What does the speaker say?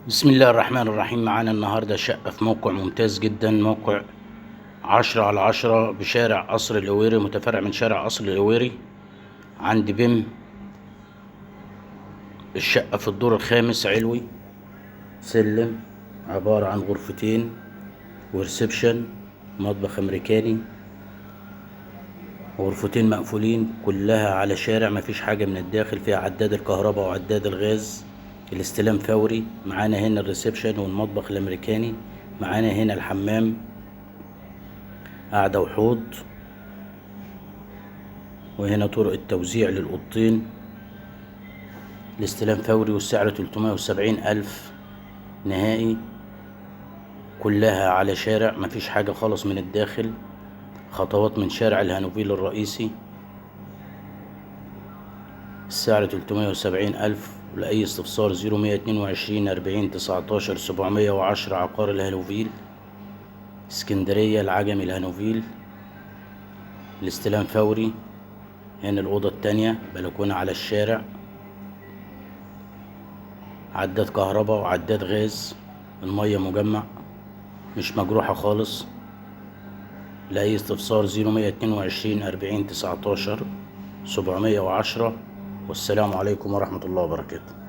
بسم الله الرحمن الرحيم. معانا النهاردة شقة في موقع ممتاز جدا، موقع 10/10 بشارع قصر الهويري، متفرع من شارع قصر الهويري عند بيم. الشقة في الدور الخامس علوي، سلم، عبارة عن غرفتين وريسبشن، مطبخ أمريكاني، غرفتين مقفولين كلها على شارع، مفيش حاجة من الداخل، فيها عداد الكهرباء وعداد الغاز، الاستلام فوري. معانا هنا الريسبشن والمطبخ الأمريكاني، معانا هنا الحمام، قاعدة وحوض، وهنا طرق التوزيع للأوضتين. الاستلام فوري والسعر 370,000 نهائي، كلها على شارع، مفيش حاجة خالص من الداخل، خطوات من شارع الهانوفيل الرئيسي. السعر 370,000. ولأي استفسار 0122 40 19 710، عقار الهانوفيل، اسكندرية، العجمي، الهانوفيل. الاستلام فوري. هنا الأوضة التانية، بلكونة على الشارع، عداد كهرباء وعداد غاز، المية مجمع مش مجروحة خالص. لأي استفسار 0122 40 19 710. والسلام عليكم ورحمة الله وبركاته.